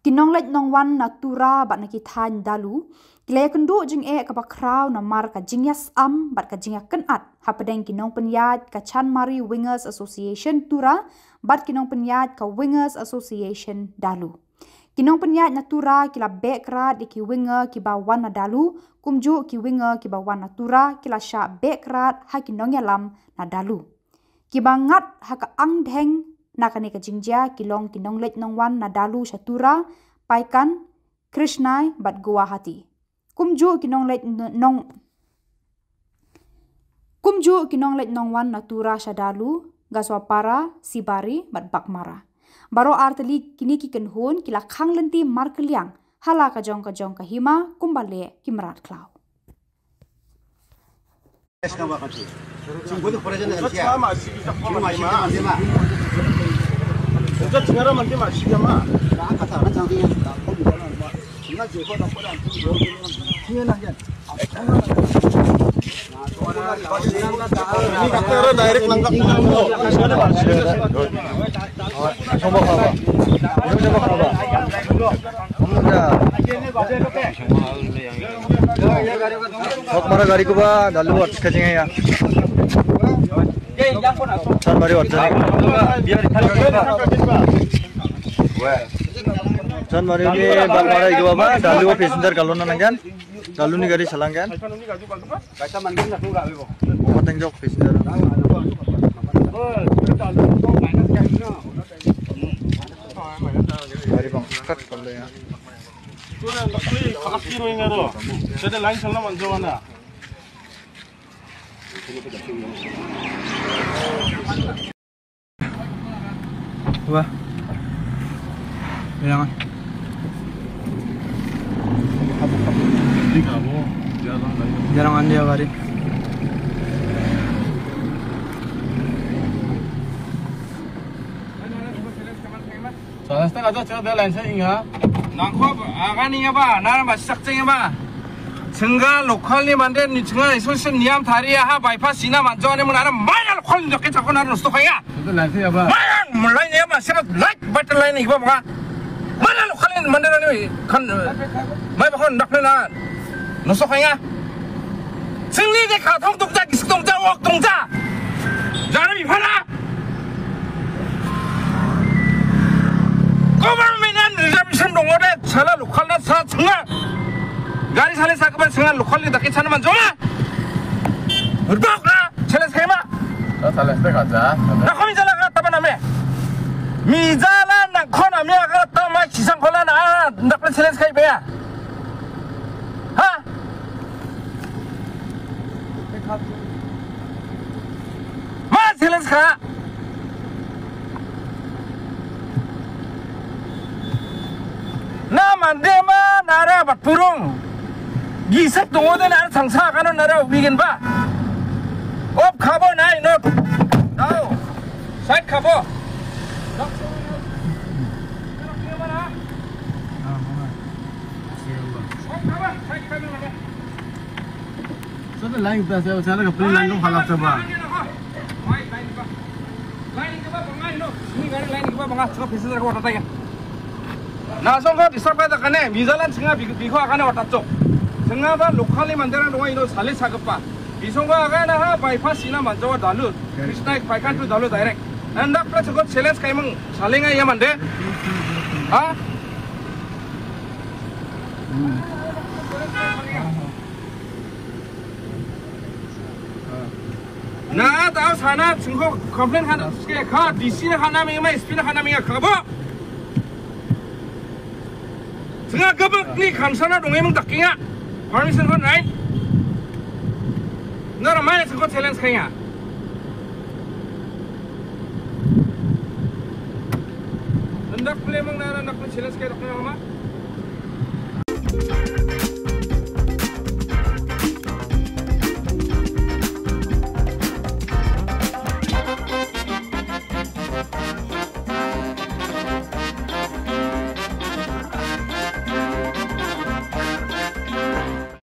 Kinong lek nong wan natura bat na kithan dalu. Kile kendu jing ka bakraw na mar ka jingyas bat ka jingya kenat. Hapadeng kinong penyat ka Chan Mari Wingers Association tura bat kinong penyat ka Wingers Association dalu. Kinong penyat natura kila bekrat di ki winger ki bawan na dalu. Kumju ki winger ki bawan natura kila sya bekrat ha kinong yalam na dalu. Ki bangat ha ka angdheng nakani ka jingja kilong kinong lek nong wan na dalu syatura paikan Krishnai bat Guwahati. Kumju kinong lek nong wan natura syadalu gaswapara sibari bat bakmara. Baro arteli kini ki kenhun kila khang lenti mar keliang hala ka jong ka hima kumbale kimrat klau. Direct nangkap Mara gari ko ba dalu at kajing ya. Chan Mari at Chan Mari ni Bakmara iku ba dalu passenger kalon na nanggan. Dalu ni gari salanggan. Mateng jok passenger. Gari bang cut kalau ya. Jadi lain salah manjo mana? Wah, jangan. Jarang andi ya kari. Soalnya setengah jam coba lain saya ingat. Nangkop agani apa? Nara masih sakjeng apa? Sengga lokal ni mande ni sengga isolasi niam tharia ha bypass sina manjo ni mana mana lokal ni jokin cakap nara nusto kaya. Itu lain apa? Mana mulai ni apa? Siapa like betul lain ni apa? Mana lokal ni mande ni kan? Mai bakon nak na nusto kaya. Sengli ni katong tungja kisah tungja wak tungja. Jangan bifana. Government reservation dong ada salah lokal na salah sengal. Gari salah sakit sengal lokal ni tak kisah mana joma. Berbak na salah skema. Salah skema aja. Nak kami jalan ke apa namanya? Mijalan nak kau namanya ke tahu kisah kola na nak pernah salah skema ya? Ha? Mas salah skema. Na mandema nara bat purung gisak tungo de nara sangsa kano nara weekend ba op khabo nai no tao side khabo so lain kita saya cara kapri lain dong halap coba lain coba bangai no ini gari lain coba bangai coba bisa aku tanya. Nah, songkok disapa tak kene, misalnya sengaja biko akan ada cok, sengaja lokal ni mandaran doa ini salis sakit pa, bisongkok akan ada bypass sina manjawa dalu, Krishna paikan tu dalu direct, anda pernah cakap challenge kayak meng salinga ya mande, ah? Nah, tahu sana songkok komplain kan, sekali kah DC nak kana menga, SP nak kana menga kabo. Sengaja gebek ni kansana dong emang tak kaya permission kan right? Nara mana sengkot challenge kaya? Hendak boleh emang nara nak challenge kaya tak kaya mama?